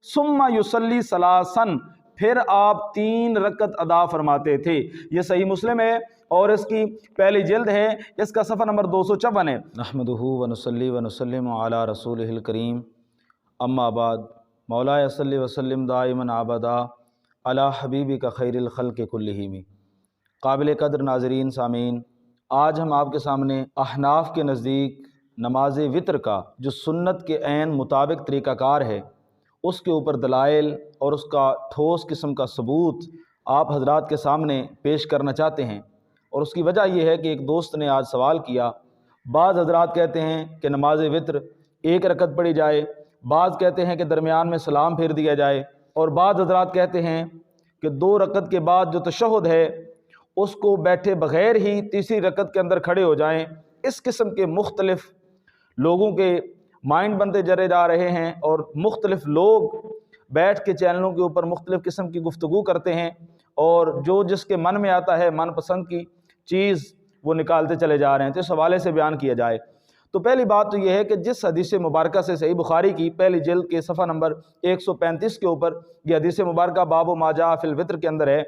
ثم یصلی ثلاثاً، پھر آپ 3 رکعت ادا فرماتے تھے۔ یہ صحیح مسلم ہے اور اس کی پہلی جلد ہے، اس کا صفحہ نمبر 254 ہے۔ نحمدہ ونصلی ونسلم علی رسولہ الکریم، اما بعد، مولاي صلی وسلم دائما ابدا علی حبیبک خیر الخلق کلہم۔ قابل قدر ناظرین سامعین، آج ہم آپ کے سامنے احناف کے نزدیک نماز وطر کا جو سنت کے عین مطابق طریقہ کار ہے، اس کے اوپر دلائل اور اس کا ٹھوس قسم کا ثبوت آپ حضرات کے سامنے پیش کرنا چاہتے ہیں۔ اور اس کی وجہ یہ ہے کہ ایک دوست نے آج سوال کیا، بعض حضرات کہتے ہیں کہ نماز وطر 1 رکعت پڑھی جائے، بعض کہتے ہیں کہ درمیان میں سلام پھیر دیا جائے، اور بعض حضرات کہتے ہیں کہ 2 رکعت کے بعد جو تشہد ہے اس کو بیٹھے بغیر ہی تیسری رکعت کے اندر کھڑے ہو جائیں۔ اس قسم کے مختلف لوگوں کے مائنڈ بنتے جرے جا رہے ہیں، اور مختلف لوگ بیٹھ کے چینلوں کے اوپر مختلف قسم کی گفتگو کرتے ہیں، اور جو جس کے من میں آتا ہے من پسند کی چیز وہ نکالتے چلے جا رہے ہیں۔ تو اس حوالے سے بیان کیا جائے تو پہلی بات تو یہ ہے کہ جس حدیث مبارکہ سے صحیح بخاری کی پہلی جلد کے صفحہ نمبر 135 کے اوپر یہ حدیث مبارکہ باب ما جاء فی الوتر کے اندر ہے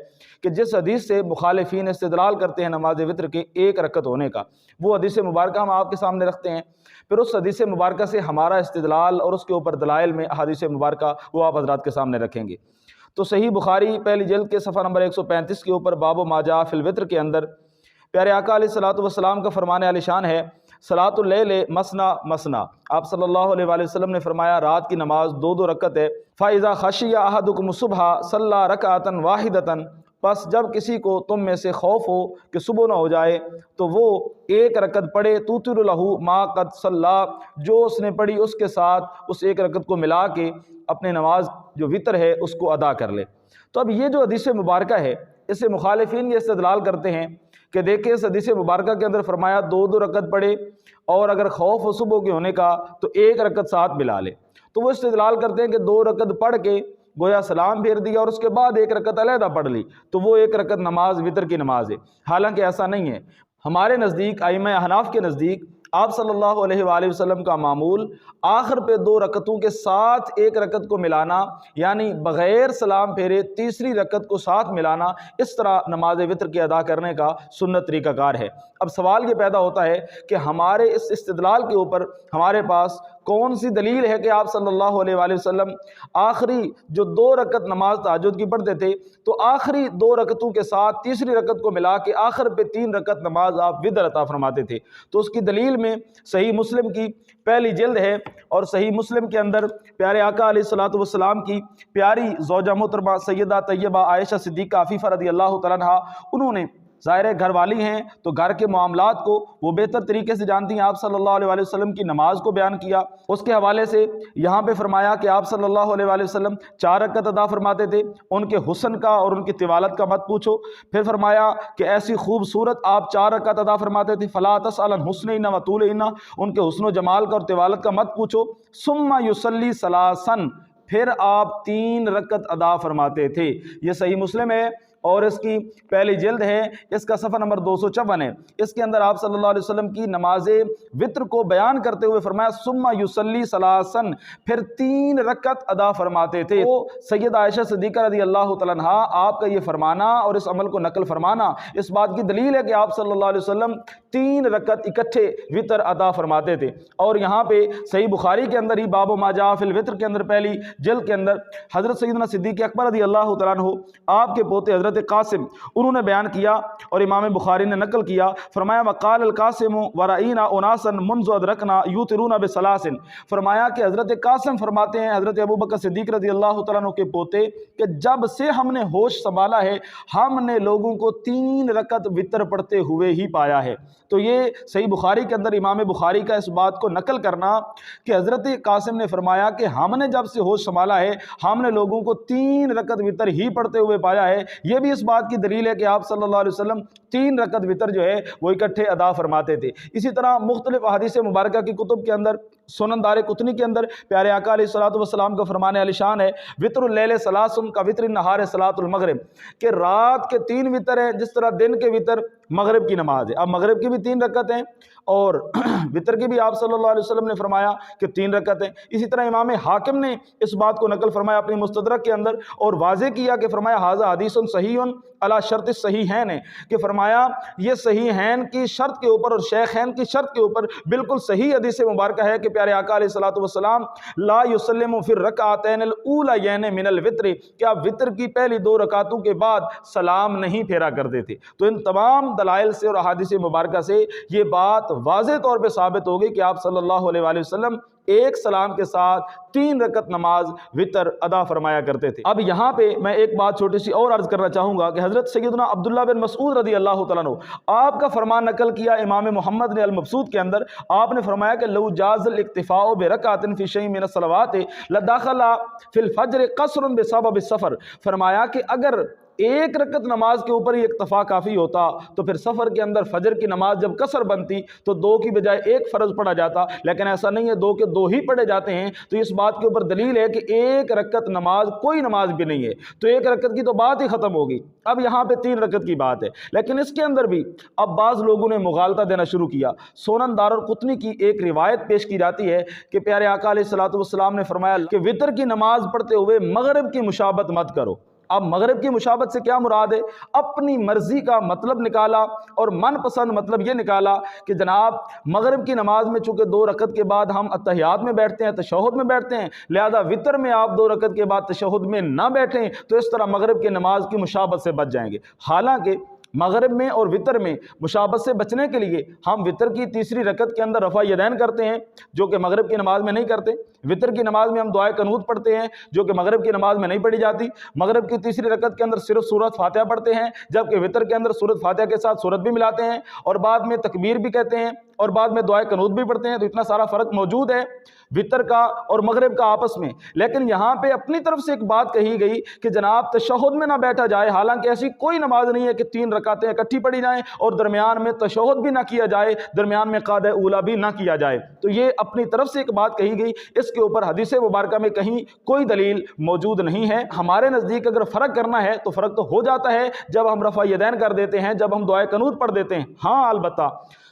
کہ جس حدیث سے مخالفین استدلال کرتے ہیں نماز وطر کے 1 رکعت ہونے کا، وہ حدیث مبارکہ ہم آپ کے سامنے رکھتے ہیں۔ پھر اس حدیث مبارکہ سے ہمارا استدلال اور اس کے اوپر دلائل میں حدیث مبارکہ وہ آپ حضرات کے سامنے رکھیں گے۔ تو صحیح بخاری پہلی جلد کے صفحہ نمبر 135 کے اوپر باب ما جاء فی الوتر کے اندر پیارے آقا علیہ الصلوۃ والسلام کا فرمان عالی شان ہے، صلاۃ اللیل مثنی مثنی۔ آپ صلی اللہ علیہ وآلہ وسلم نے فرمایا رات کی نماز 2 رکعت ہے۔ فَإِذَا خَشِيَ أَحَدُكُمُ الصُّبْحَ صَلَّىٰ رَكْعَةً وَاحِدَةً، پس جب کسی کو تم میں سے خوف ہو کہ صبح نہ ہو جائے تو وہ 1 رکعت پڑھے، تُوتِرُ لَهُ مَا قَدْ صَلَّىٰ، جو اس نے پڑھی اس کے ساتھ اس 1 رکعت کو ملا کے اپنے نماز جو وطر ہے اس کو ادا کر لے۔ تو اب یہ جو حدیث مبارکہ ہے اس سے مخالفین یہ استدلال کرتے ہیں کہ دیکھیں اس حدیث مبارکہ کے اندر فرمایا 2 رکعت پڑھے، اور اگر خوف ہو صبح کے ہونے کا تو 1 رکعت ساتھ ملا لے۔ تو وہ استدلال کرتے ہیں کہ 2 رکعت پڑھ کے گویا سلام پھیر دیا اور اس کے بعد 1 رکعت علیحدہ پڑھ لی تو وہ 1 رکعت نماز وطر کی نماز ہے۔ حالانکہ ایسا نہیں ہے۔ ہمارے نزدیک ائمہ احناف کے نزدیک آپ صلی اللہ علیہ وآلہ وسلم کا معمول آخر پہ 2 رکعتوں کے ساتھ 1 رکعت کو ملانا، یعنی بغیر سلام پھیرے تیسری رکعت کو ساتھ ملانا، اس طرح نماز وطر کے ادا کرنے کا سنت طریقہ کار ہے۔ اب سوال یہ پیدا ہوتا ہے کہ ہمارے اس استدلال کے اوپر ہمارے پاس کون سی دلیل ہے کہ آپ صلی اللہ علیہ وآلہ وسلم آخری جو 2 رکعت نماز تہجد کی پڑھتے تھے تو آخری 2 رکعتوں کے ساتھ تیسری رکعت کو ملا کے آخر پہ 3 رکعت نماز آپ وطر عطا فرماتے تھے؟ تو اس کی دلیل میں صحیح مسلم کی پہلی جلد ہے، اور صحیح مسلم کے اندر پیارے آقا علیہ الصلوۃ والسلام کی پیاری زوجہ محترمہ سیدہ طیبہ عائشہ صدیقہ عفیفہ رضی اللہ تعالیٰ عنہا، انہوں نے ظاہر ہے گھر والی ہیں تو گھر کے معاملات کو وہ بہتر طریقے سے جانتی ہیں، آپ صلی اللہ علیہ وآلہ وسلم کی نماز کو بیان کیا۔ اس کے حوالے سے یہاں پہ فرمایا کہ آپ صلی اللہ علیہ وآلہ وسلم 4 رکعت ادا فرماتے تھے، ان کے حسن کا اور ان کی طوالت کا مت پوچھو۔ پھر فرمایا کہ ایسی خوبصورت آپ 4 رکعت ادا فرماتے تھے، فلا تسأل عن حسنہن وطولہن، ان کے حسن و جمال کا اور طوالت کا مت پوچھو۔ ثم یصلی ثلاثا، پھر آپ 3 رکعت ادا فرماتے تھے۔ یہ صحیح مسلم ہے اور اس کی پہلی جلد ہے، اس کا صفحہ نمبر 254 ہے۔ اس کے اندر آپ صلی اللہ علیہ وسلم کی نماز وطر کو بیان کرتے ہوئے فرمایا ثم یصلی ثلاثا، پھر 3 رکعت ادا فرماتے تھے۔ وہ سیدہ عائشہ صدیقہ رضی اللہ تعالیٰ عنہا آپ کا یہ فرمانا اور اس عمل کو نقل فرمانا اس بات کی دلیل ہے کہ آپ صلی اللہ علیہ وسلم 3 رکعت اکٹھے وطر ادا فرماتے تھے۔ اور یہاں پہ صحیح بخاری کے اندر ہی باب ما جاء فی الوتر کے اندر پہلی جلد کے اندر حضرت سیدنا صدیق اکبر رضی اللہ تعالیٰ عنہ آپ کے پوتے حضرت قاسم انہوں نے بیان کیا اور امام بخاری نے نقل کیا، فرمایا وقال القاسم ورائینا اناسا منذ ادرکنا یوترون بثلاث، فرمایا کہ حضرت قاسم فرماتے ہیں حضرت ابوبکر صدیق رضی اللہ تعالیٰ عنہ کے پوتے کہ جب سے ہم نے ہوش سنبھالا ہے ہم نے لوگوں کو 3 رکعت وطر پڑھتے ہوئے ہی پایا ہے۔ تو یہ صحیح بخاری کے اندر امام بخاری کا اس بات کو نقل کرنا کہ حضرت قاسم نے فرمایا کہ ہم نے جب سے ہوش سنبھالا ہے ہم نے لوگوں کو 3 رکعت وطر ہی پڑھتے ہوئے پایا ہے، یہ بھی اس بات کی دلیل ہے کہ آپ صلی اللہ علیہ وسلم 3 رکعت وطر جو ہے وہ اکٹھے ادا فرماتے تھے۔ اسی طرح مختلف احادیث مبارکہ کی کتب کے اندر सुनन दार कुतनी के अंदर प्यारे आका अलैहिस्सलातु वस्सलाम का फरमाने अलिशान है, वित्रुल लैल सलासुन का वित्र नहार सलातुल मगरिब, कि रात के 3 वितर हैं जिस तरह दिन के वितर मगरिब की नमाज है। अब मगरिब की भी 3 रकत हैं और वितर की भी आप सल्लल्लाहु अलैहि वसल्लम ने फरमाया कि 3 रकत हैं। इसी तरह इमाम हाकिम ने इस बात को नकल फरमाया अपनी मुस्तदरक के अंदर और वाज़े किया कि फरमाया हाज़ा हदीसुन सहीहुन अला शर्त सहीहैन, कि फरमाया ये सहीहैन की शर्त के ऊपर और शेखैन की शर्त के ऊपर बिल्कुल सही हदीस मुबारक है कि प्यारे आका अलैहिस्सलातु वस्सलाम ला युसल्लिमु फिर रकअतैनिल ऊलयैन मिनल वित्र, कि आप वित्र की पहली 2 रकातों के बाद सलाम नहीं फेरा करते थे। तो इन तमाम दलाइल से और अहादीस मुबारक से ये बात वाज़े तौर पे साबित हो गई कि आप सल्लल्लाहु अलैहि वसल्लम एक सलाम के साथ 3 रकत नमाज वितर अदा फरमाया करते थे। अब यहाँ पे मैं एक बात छोटी सी और अर्ज करना चाहूँगा कि हज़रत सैयदना अब्दुल्लाह बिन मसऊद रज़ी अल्लाह तआला अन्हु आपका फरमान नकल किया इमाम मोहम्मद ने अल-मबसूत के अंदर। आपने फरमाया कि लौ जाज़ल इक्तिफ़ाउ बिरकातिन फ़ी शैइन मिन अस्सलवात लदखला फ़िल फ़ज्र क़स्रुन बिसबब सफ़र, फरमाया कि अगर 1 रकत नमाज के ऊपर ही इक्तफा काफ़ी होता तो फिर सफ़र के अंदर फजर की नमाज जब कसर बनती तो 2 की बजाय 1 फ़र्ज पढ़ा जाता, लेकिन ऐसा नहीं है, 2 के 2 ही पढ़े जाते हैं। तो इस बात के ऊपर दलील है कि 1 रकत नमाज कोई नमाज भी नहीं है, तो 1 रकत की तो बात ही ख़त्म होगी। अब यहाँ पे 3 रकत की बात है, लेकिन इसके अंदर भी अब बाज़ लोगों ने मुगालता देना शुरू किया। सुनन दारुल कुतनी की एक रिवायत पेश की जाती है कि प्यारे आका अलैहिस्सलातु वस्सलाम ने फरमाया कि वितर की नमाज पढ़ते हुए मगरिब की मुशाबत मत करो। अब मगरिब की मुशाबत से क्या मुराद है? अपनी मर्जी का मतलब निकाला और मनपसंद मतलब ये निकाला कि जनाब मगरिब की नमाज में चूँकि 2 रकत के बाद हम अत्तहियात में बैठते हैं, तशहुद में बैठते हैं, लिहाजा वितर में आप 2 रकत के बाद तशहुद में ना बैठें, तो इस तरह मगरिब की नमाज की मुशाबत से बच जाएंगे। हालांकि मगरिब में और वितर में मुशाबत से बचने के लिए हम वितर की तीसरी रकत के अंदर रफ़ा यदैन करते हैं, जो कि मगरिब की नमाज में नहीं करते। वितर की नमाज में हम दुआए कनूत पढ़ते हैं, जो कि मगरिब की नमाज में नहीं पढ़ी जाती। मगरिब की तीसरी रकत के अंदर सिर्फ सूरत फातिहा पढ़ते हैं, जबकि वितर के अंदर सूरत फातिहा के साथ सूरत भी मिलाते हैं और बाद में तकबीर भी कहते हैं और बाद में दुआए कनूत भी पढ़ते हैं। तो इतना सारा फ़र्क मौजूद है वितर का और मगरिब का आपस में। लेकिन यहाँ पे अपनी तरफ से एक बात कही गई कि जनाब तशहुद में ना बैठा जाए, हालांकि ऐसी कोई नमाज नहीं है कि 3 रकातें इकट्ठी पढ़ी जाएं और दरमियान में तशहुद भी ना किया जाए, दरमियान में क़ादा ऊला भी ना किया जाए। तो ये अपनी तरफ से एक बात कही गई, इसके ऊपर हदीस मुबारक में कहीं कोई दलील मौजूद नहीं है। हमारे नज़दीक अगर फ़र्क करना है तो फ़र्क तो हो जाता है जब हम रफ़ा यदैन कर देते हैं, जब हम दुआए कनूत पढ़ देते हैं। हाँ अलबत्ता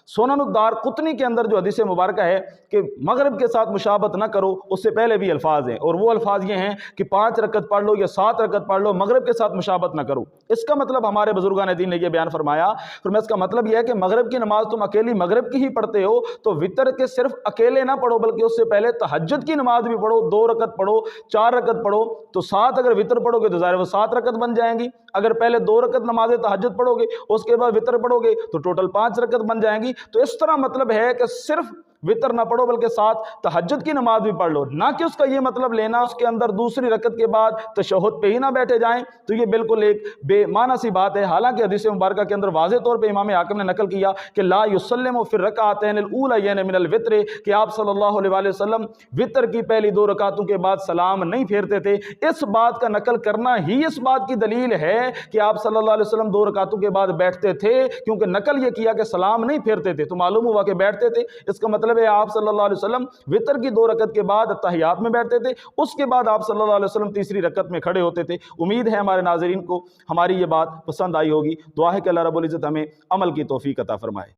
सुनन दार कुतनी के अंदर जो हदीस मुबारक है कि मगरिब के साथ मुशाबत ना करो, उससे पहले भी अल्फाज हैं और वो अल्फाज ये हैं कि 5 रकत पढ़ लो या 7 रकत पढ़ लो, मगरिब के साथ मुशाबत ना करो। इसका मतलब हमारे बुजुर्गान दीन ने यह बयान फरमाया, फिर मैं इसका मतलब यह है कि मगरिब की नमाज तुम अकेली मगरिब की ही पढ़ते हो तो वितर के सिर्फ अकेले ना पढ़ो, बल्कि उससे पहले तहज्जुद की नमाज भी पढ़ो, 2 रकत पढ़ो, 4 रकत पढ़ो। तो 7 अगर वितर पढ़ोगे तो ज़ाहिर वो 7 रकत बन जाएंगी। अगर पहले 2 रकत नमाज तहज्जुद पढ़ोगे उसके बाद वितर पढ़ोगे तो टोटल 5 रकत बन जाएंगी। तो इस तरह मतलब है कि सिर्फ वितर ना पढ़ो बल्कि 7 तहज्जुद की नमाज भी पढ़ लो, ना कि उसका ये मतलब लेना उसके अंदर दूसरी रकत के बाद तशहुद पे ही ना बैठे जाएं। तो ये बिल्कुल एक बेमाना सी बात है। हालांकि हदीस मुबारक के अंदर वाज़े तौर पे इमाम हाकिम ने नकल किया कि ला युसल्लिमु फिर रकातैनिल ऊलयैन मिनल वित्र, कि आप सल्लल्लाहु अलैहि वसल्लम वितर की पहली 2 रकातों के बाद सलाम नहीं फेरते थे। इस बात का नकल करना ही इस बात की दलील है कि आप सल्लल्लाहु अलैहि वसल्लम 2 रकातों के बाद बैठते थे, क्योंकि नकल ये किया कि सलाम नहीं फेरते थे, तो मालूम हुआ कि बैठते थे। इसका मतलब है आप सल्लल्लाहु अलैहि वसल्लम वितर की 2 रकत के बाद तहियात में बैठते थे, उसके बाद आप सल्लल्लाहु अलैहि वसल्लम तीसरी रकत में खड़े होते थे। उम्मीद है हमारे नाज़रीन को हमारी ये बात पसंद आई होगी। दुआ है कि अल्लाह रब्बुल इज़्ज़त हमें अमल की तौफीक अता फरमाए।